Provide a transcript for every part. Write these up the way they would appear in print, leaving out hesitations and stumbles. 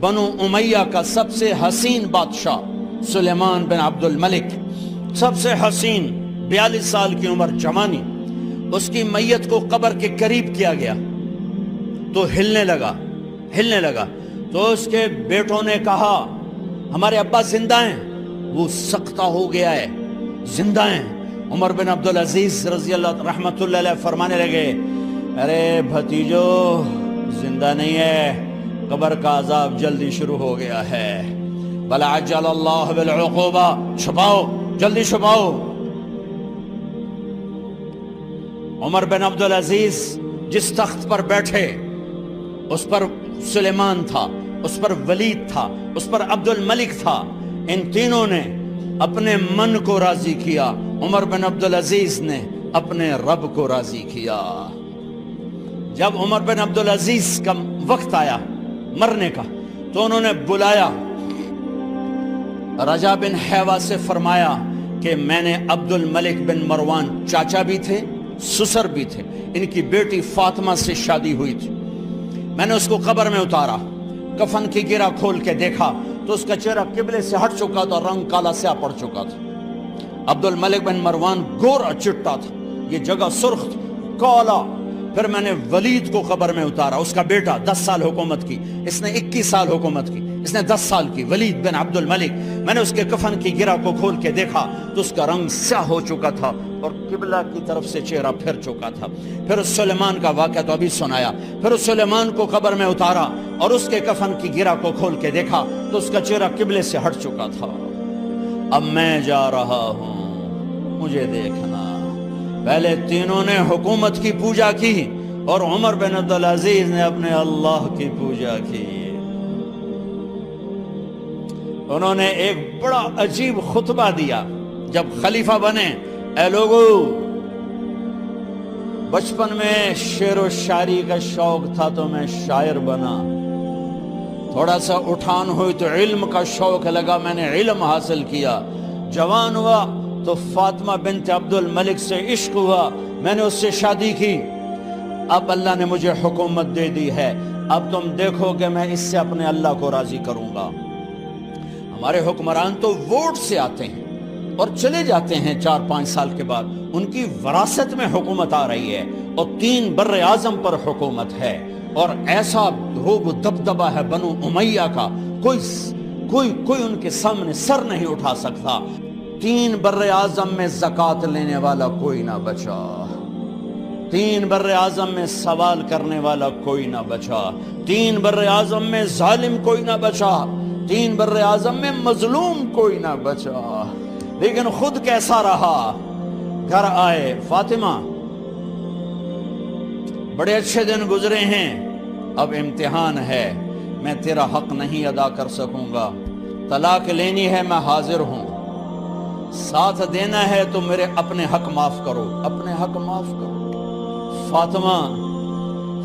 بنو امیہ کا سب سے حسین بادشاہ سلیمان بن عبد الملک، سب سے حسین، 42 سال کی عمر، جوانی، اس کی میت کو قبر کے قریب کیا گیا تو ہلنے لگا تو اس کے بیٹوں نے کہا ہمارے ابا زندہ ہیں، وہ سکتہ ہو گیا ہے، زندہ ہیں۔ عمر بن عبدالعزیز رضی اللہ رحمت اللہ علیہ فرمانے لگے ارے بھتیجو زندہ نہیں ہے، قبر کا عذاب جلدی شروع ہو گیا ہے، بل عجل اللہ بالعقوبہ، چھپاؤ، جلدی چھپاؤ۔ عمر بن عبدالعزیز جس تخت پر بیٹھے اس پر سلیمان تھا، اس پر ولید تھا، اس پر عبد الملک تھا، ان تینوں نے اپنے من کو راضی کیا، عمر بن عبدالعزیز نے اپنے رب کو راضی کیا۔ جب عمر بن عبدالعزیز کا وقت آیا مرنے کا تو انہوں نے بلایا رجا بن حیوہ سے، فرمایا کہ میں نے عبد الملک بن مروان، چاچا بھی تھے سسر بھی تھے، ان کی بیٹی فاطمہ سے شادی ہوئی تھی، میں نے اس کو قبر میں اتارا، کفن کی گرہ کھول کے دیکھا تو اس کا چہرہ قبلے سے ہٹ چکا تھا، رنگ کالا سیاہ پڑ چکا تھا۔ عبد الملک بن مروان گورا چٹا تھا، یہ جگہ سرخ تھی، کالا۔ پھر میں نے ولید کو قبر میں اتارا، اس کا بیٹا 10 سال حکومت کی، اس نے 21 سال حکومت کی، اس نے 10 سال کی، ولید بن عبد الملک۔ میں نے اس کے کفن کی گرہ کو کھول کے دیکھا تو اس کا رنگ سیاہ ہو چکا تھا اور قبلہ کی طرف سے چہرہ پھر چکا تھا۔ پھر سلیمان کا واقعہ تو ابھی سنایا، پھر سلیمان کو قبر میں اتارا اور اس کے کفن کی گرہ کو کھول کے دیکھا تو اس کا چہرہ قبلے سے ہٹ چکا تھا۔ اب میں جا رہا ہوں، مجھے دیکھنا۔ پہلے تینوں نے حکومت کی پوجا کی اور عمر بن عبدالعزیز نے اپنے اللہ کی پوجا کی۔ انہوں نے ایک بڑا عجیب خطبہ دیا جب خلیفہ بنے، اے لوگو، بچپن میں شعر و شاعری کا شوق تھا تو میں شاعر بنا، تھوڑا سا اٹھان ہوئی تو علم کا شوق لگا، میں نے علم حاصل کیا، جوان ہوا تو فاطمہ بنت عبد الملک سے عشق ہوا، میں نے اس سے شادی کی، اب اللہ نے مجھے حکومت دے دی ہے، اب تم دیکھو کہ میں اس سے اپنے اللہ کو راضی کروں گا۔ ہمارے حکمران تو ووٹ سے آتے ہیں اور چلے جاتے ہیں 4-5 سال کے بعد، ان کی وراثت میں حکومت آ رہی ہے اور 3 بر اعظم پر حکومت ہے، اور ایسا روب و دبدبہ ہے بنو امیہ کا، کوئی ان کے سامنے سر نہیں اٹھا سکتا۔ 3 بر اعظم میں زکوٰۃ لینے والا کوئی نہ بچا، 3 بر اعظم میں سوال کرنے والا کوئی نہ بچا، 3 بر اعظم میں ظالم کوئی نہ بچا، 3 بر اعظم میں مظلوم کوئی نہ بچا۔ لیکن خود کیسا رہا؟ گھر آئے، فاطمہ بڑے اچھے دن گزرے ہیں، اب امتحان ہے، میں تیرا حق نہیں ادا کر سکوں گا، طلاق لینی ہے میں حاضر ہوں، ساتھ دینا ہے تو میرے اپنے حق معاف کرو، اپنے حق معاف کرو۔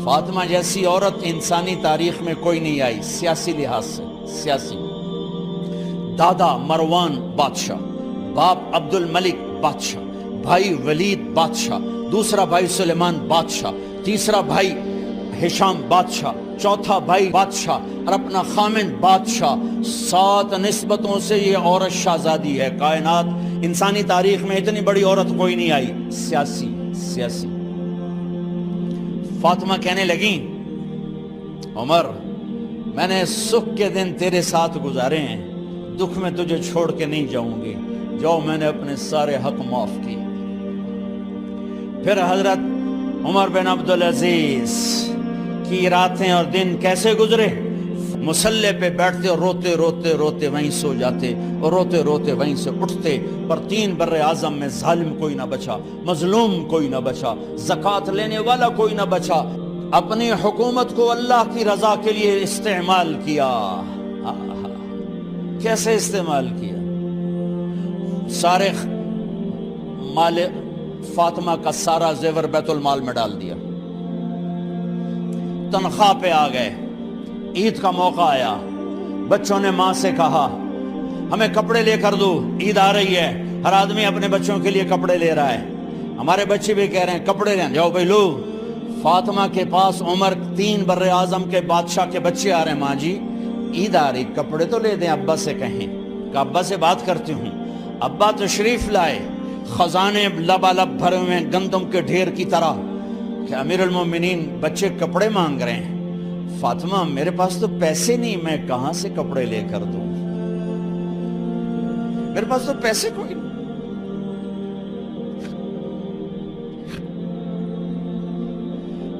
فاطمہ جیسی عورت انسانی تاریخ میں کوئی نہیں آئی، سیاسی لحاظ سے، سیاسی۔ دادا مروان بادشاہ، باپ عبد الملک بادشاہ، بھائی ولید بادشاہ، دوسرا بھائی سلیمان بادشاہ، تیسرا بھائی ہشام بادشاہ، چوتھا بھائی بادشاہ اور اپنا خامند بادشاہ، 7 نسبتوں سے یہ عورت شہزادی ہے۔ کائنات انسانی تاریخ میں اتنی بڑی عورت کوئی نہیں آئی، سیاسی۔ فاطمہ کہنے لگیں عمر، میں نے سکھ کے دن تیرے ساتھ گزارے ہیں، دکھ میں تجھے چھوڑ کے نہیں جاؤں گی، جاؤ میں نے اپنے سارے حق معاف کیے۔ پھر حضرت عمر بن عبدالعزیز کی راتیں اور دن کیسے گزرے؟ مسلح پہ بیٹھتے اور روتے وہیں سو جاتے اور روتے وہیں سے اٹھتے، پر 3 بر اعظم میں ظالم کوئی نہ بچا، مظلوم کوئی نہ بچا، زکوٰۃ لینے والا کوئی نہ بچا، اپنی حکومت کو اللہ کی رضا کے لیے استعمال کیا۔ کیسے استعمال کیا؟ سارے مال فاطمہ کا سارا زیور بیت المال میں ڈال دیا، تنخواہ پہ آ گئے، عید کا موقع آیا، بچوں نے ماں سے کہا ہمیں کپڑے لے کر دو، عید آ رہی ہے، ہر آدمی اپنے بچوں کے لیے کپڑے لے رہا ہے، ہمارے بچے بھی کہہ رہے ہیں کپڑے لیں، جاؤ بھائی لو۔ فاطمہ کے پاس عمر 3 بر اعظم کے بادشاہ کے بچے آ رہے ہیں، ماں جی عید آ رہی، کپڑے تو لے دیں، ابا سے کہیں کہ ابا سے بات کرتی ہوں۔ ابا تشریف لائے، خزانے لبالب بھرے ہوئے گندم کے ڈھیر کی طرح کہ امیر المومنین بچے کپڑے مانگ رہے ہیں۔ فاطمہ میرے پاس تو پیسے نہیں، میں کہاں سے کپڑے لے کر دوں، میرے پاس تو پیسے کوئی نہیں۔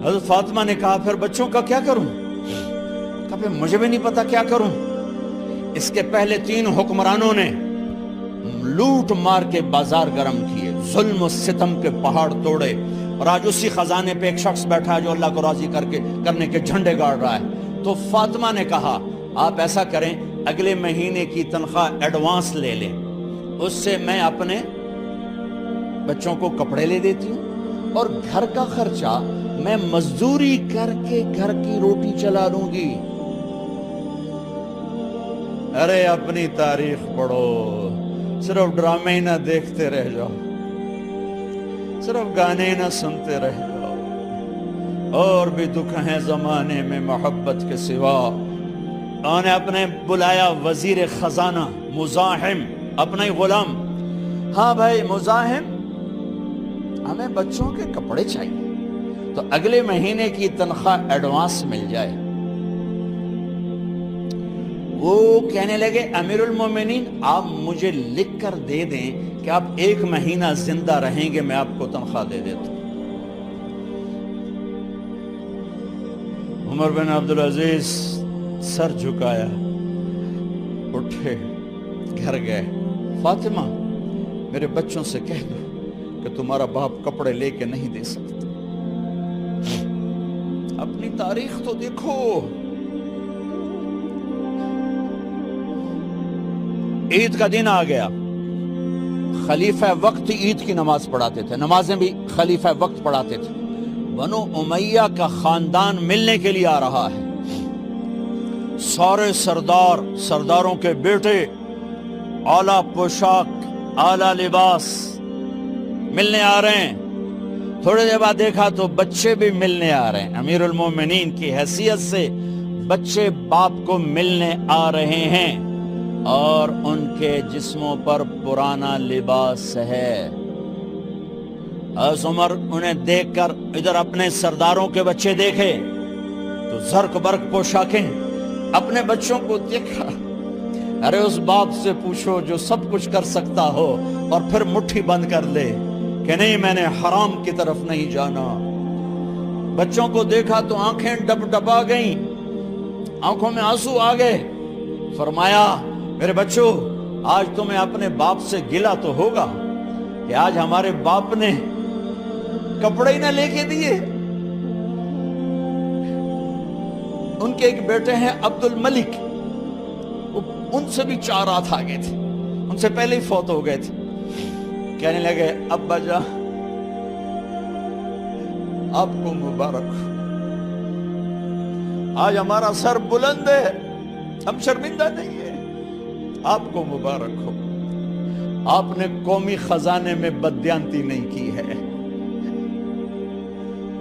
حضرت فاطمہ نے کہا پھر بچوں کا کیا کروں؟ کہا پھر مجھے بھی نہیں پتا کیا کروں۔ اس کے پہلے 3 حکمرانوں نے لوٹ مار کے بازار گرم کیے، ظلم و ستم کے پہاڑ توڑے، اور آج اسی خزانے پہ ایک شخص بیٹھا ہے جو اللہ کو راضی کرنے کے جھنڈے گاڑ رہا ہے۔ تو فاطمہ نے کہا آپ ایسا کریں، اگلے مہینے کی تنخواہ ایڈوانس لے لیں، اس سے میں اپنے بچوں کو کپڑے لے دیتی ہوں، اور گھر کا خرچہ میں مزدوری کر کے گھر کی روٹی چلا لوں گی۔ ارے اپنی تاریخ پڑھو، صرف ڈرامے ہی نہ دیکھتے رہ جاؤ، صرف گانے ہی نہ سنتے رہ جاؤ، اور بھی دکھ ہیں زمانے میں محبت کے سوا۔ انہوں نے اپنے بلایا وزیر خزانہ مزاحم، اپنا ہی غلام، ہاں بھائی مزاحم ہمیں بچوں کے کپڑے چاہیے، تو اگلے مہینے کی تنخواہ ایڈوانس مل جائے۔ وہ کہنے لگے امیر المومنین آپ مجھے لکھ کر دے دیں کہ آپ 1 مہینہ زندہ رہیں گے، میں آپ کو تنخواہ دے دیتا ہوں۔ عمر بن عبدالعزیز سر جھکایا، اٹھے، گھر گئے، فاطمہ میرے بچوں سے کہہ دو کہ تمہارا باپ کپڑے لے کے نہیں دے سکتا۔ اپنی تاریخ تو دیکھو، عید کا دن آ گیا، خلیفہ وقت عید کی نماز پڑھاتے تھے، نمازیں بھی خلیفہ وقت پڑھاتے تھے۔ بنو امیہ کا خاندان ملنے کے لیے آ رہا ہے، سارے سرداروں کے بیٹے اعلیٰ پوشاک، اعلیٰ لباس ملنے آ رہے ہیں۔ تھوڑے دیر بعد دیکھا تو بچے بھی ملنے آ رہے ہیں، امیر المومنین کی حیثیت سے بچے باپ کو ملنے آ رہے ہیں، اور ان کے جسموں پر پرانا لباس ہے۔ حضرت عمر انہیں دیکھ کر ادھر اپنے سرداروں کے بچے دیکھے تو زرق برق پوشاکیں، اپنے بچوں کو دیکھا۔ ارے اس باپ سے پوچھو جو سب کچھ کر سکتا ہو اور پھر مٹھی بند کر لے کہ نہیں میں نے حرام کی طرف نہیں جانا۔ بچوں کو دیکھا تو آنکھیں ڈب ڈبا گئیں، آنکھوں میں آنسو آ گئے۔ فرمایا میرے بچوں آج تمہیں اپنے باپ سے گلہ تو ہوگا کہ آج ہمارے باپ نے کپڑے ہی نہ لے کے دیے۔ ان کے ایک بیٹے ہیں عبد الملک، ان سے بھی 4 ہاتھ آگے تھے، ان سے پہلے ہی فوت ہو گئے تھے۔ کہنے لگے ابا جان آپ کو مبارک، آج ہمارا سر بلند ہے، ہم شرمندہ نہیں ہیں، آپ کو مبارک ہو، آپ نے قومی خزانے میں بددیانتی نہیں کی ہے،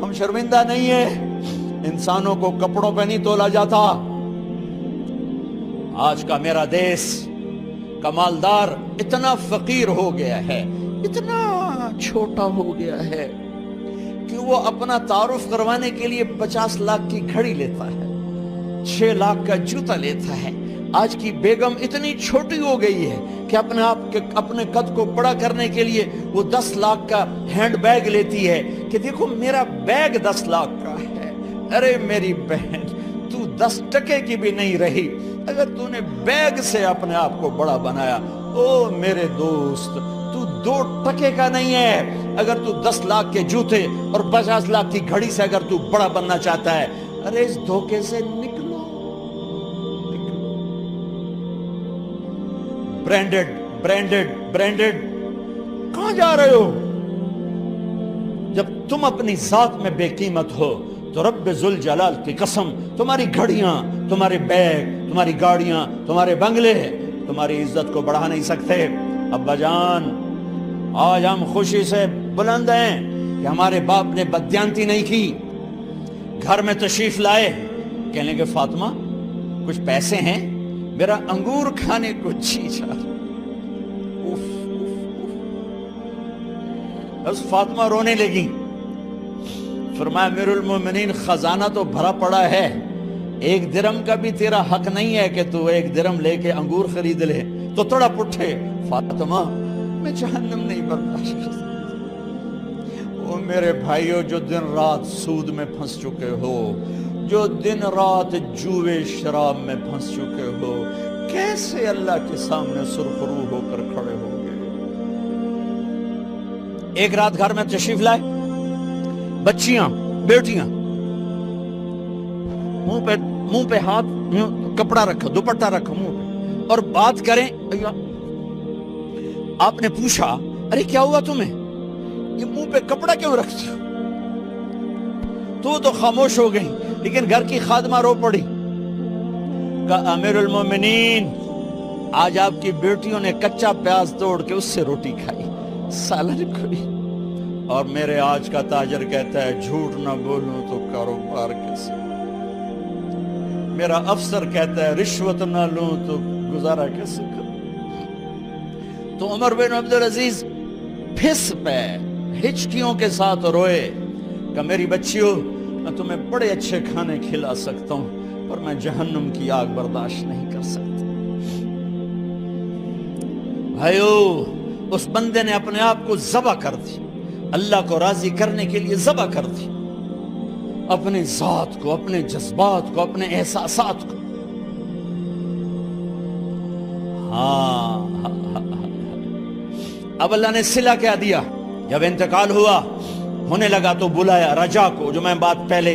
ہم شرمندہ نہیں ہیں، انسانوں کو کپڑوں پہ نہیں تولا جاتا۔ آج کا میرا دیس کا مالدار اتنا فقیر ہو گیا ہے، اتنا چھوٹا ہو گیا ہے کہ وہ اپنا تعارف کروانے کے لیے 50 لاکھ کی گھڑی لیتا ہے، 6 لاکھ کا جوتا لیتا ہے۔ آج کی بیگم اتنی چھوٹی ہو گئی ہے کہ اپنے قد کو بڑا کرنے کے لیے وہ 10 لاکھ کا ہینڈ بیگ لیتی ہے کہ دیکھو میرا بیگ 10 لاکھ کا ہے۔ ارے میری بہن تو 10 ٹکے کی بھی نہیں رہی اگر تو نے بیگ سے اپنے آپ کو بڑا بنایا۔ او میرے دوست تو 2 ٹکے کا نہیں ہے اگر تو 10 لاکھ کے جوتے اور 50 لاکھ کی گھڑی سے اگر تو بڑا بننا چاہتا ہے۔ ارے اس دھوکے سے نکلو۔ برینڈڈ کہاں جا رہے ہو؟ جب تم اپنی ذات میں بے قیمت ہو تو رب ذوالجلال کی قسم تمہاری گھڑیاں، تمہارے بیگ، تمہاری گاڑیاں، تمہارے بنگلے تمہاری عزت کو بڑھا نہیں سکتے۔ ابا جان آج ہم خوشی سے بلند ہیں کہ ہمارے باپ نے بددیانتی نہیں کی۔ گھر میں تشریف لائے، کہنے لگے فاطمہ کچھ پیسے ہیں، میرا انگور کھانے کو جی چاہ رہا۔ بس فاطمہ رونے لگی، فرمایا امیر المومنین خزانہ تو بھرا پڑا ہے، 1 درم کا بھی تیرا حق نہیں ہے کہ تو 1 درم لے کے انگور خرید لے۔ تو تھوڑا پٹھے، فاطمہ میں جہنم نہیں برداشت کر سکتا۔ وہ میرے بھائیو جو دن رات سود میں پھنس چکے ہو، جو دن رات جوے شراب میں پھنس چکے ہو، کیسے اللہ کے سامنے سرخرو ہو کر کھڑے ہو گئے؟ ایک رات گھر میں تشریف لائے، بچیاں بیٹیاں، منہ پہ ہاتھ، کپڑا رکھا، دوپٹہ رکھا منہ پہ، اور بات کریں۔ آپ نے پوچھا ارے کیا ہوا تمہیں، یہ منہ پہ کپڑا کیوں رکھتی ہو؟ تو خاموش ہو گئی، لیکن گھر کی خادمہ رو پڑی، کہا امیر المومنین آج آپ کی بیٹیوں نے کچا پیاز توڑ کے اس سے روٹی کھائی، سالن کھائی، اور میرے آج کا تاجر کہتا ہے جھوٹ نہ بولوں تو کاروبار کیسے، میرا افسر کہتا ہے رشوت نہ لوں تو گزارا کیسے کروں۔ تو عمر بن عبدالعزیز پھس پہ ہچکیوں کے ساتھ روئے کہ میری بچیوں میں تمہیں بڑے اچھے کھانے کھلا سکتا ہوں، پر میں جہنم کی آگ برداشت نہیں کر سکتا۔ بھائیو، اس بندے نے اپنے آپ کو ذبح کر دی، اللہ کو راضی کرنے کے لیے ذبح کر دی، اپنے ذات کو، اپنے جذبات کو، اپنے احساسات کو۔ اب اللہ نے صلہ کیا دیا، جب انتقال ہونے لگا تو بلایا رجا کو، جو میں بات پہلے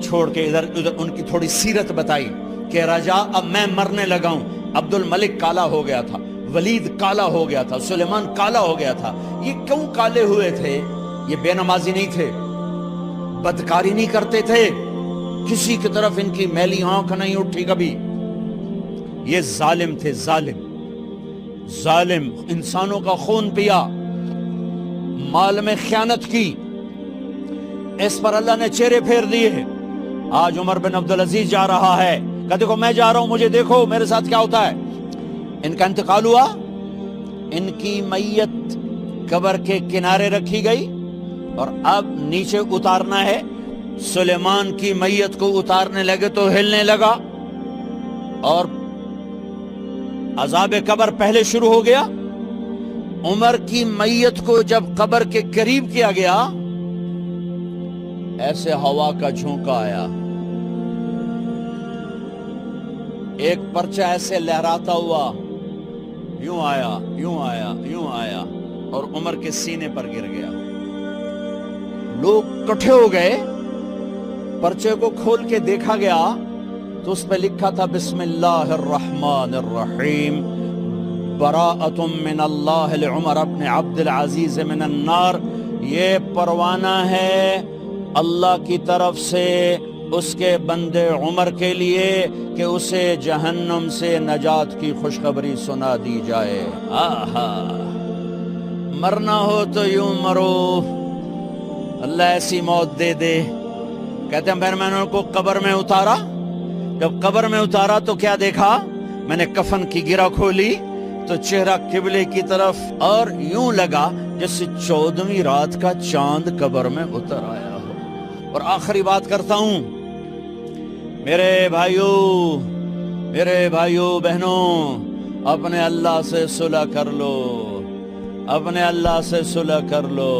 چھوڑ کے ادھر ان کی تھوڑی سیرت بتائی کہ رجا اب میں مرنے لگا ہوں۔ عبد الملک کالا ہو گیا تھا، ولید کالا ہو گیا تھا، سلیمان کالا ہو گیا تھا۔ یہ کیوں کالے ہوئے تھے؟ یہ بے نمازی نہیں تھے، بدکاری نہیں کرتے تھے، کسی کی طرف ان کی میلی آنکھ نہیں اٹھی کبھی۔ یہ ظالم تھے، ظالم، انسانوں کا خون پیا، مال میں خیانت کی، اس پر اللہ نے چہرے پھیر دیے۔ آج عمر بن عبدالعزیز جا رہا ہے کہ دیکھو میں جا رہا ہوں، مجھے دیکھو میرے ساتھ کیا ہوتا ہے۔ ان کا انتقال ہوا، ان کی میت قبر کے کنارے رکھی گئی، اور اب نیچے اتارنا ہے۔ سلیمان کی میت کو اتارنے لگے تو ہلنے لگا، اور عذاب قبر پہلے شروع ہو گیا۔ عمر کی میت کو جب قبر کے قریب کیا گیا، ایسے ہوا کا جھونکا آیا، ایک پرچہ ایسے لہراتا ہوا یوں آیا، یوں آیا، یوں آیا، اور عمر کے سینے پر گر گیا۔ لوگ کٹھے ہو گئے، پرچے کو کھول کے دیکھا گیا تو اس پہ لکھا تھا بسم اللہ الرحمن الرحیم، براءۃ من اللہ لعمر بن عبد العزیز من النار۔ یہ پروانہ ہے اللہ کی طرف سے اس کے بندے عمر کے لیے کہ اسے جہنم سے نجات کی خوشخبری سنا دی جائے۔ آہا، مرنا ہو تو یوں مرو، اللہ ایسی موت دے دے۔ کہتے ہیں پھر میں نے ان کو قبر میں اتارا، جب قبر میں اتارا تو کیا دیکھا؟ میں نے کفن کی گرہ کھولی تو چہرہ قبلے کی طرف، اور یوں لگا جیسے 14ویں رات کا چاند قبر میں اتر آیا ہو۔ اور آخری بات کرتا ہوں، میرے بھائیوں بہنوں، اپنے اللہ سے صلح کر لو، اپنے اللہ سے صلح کر لو۔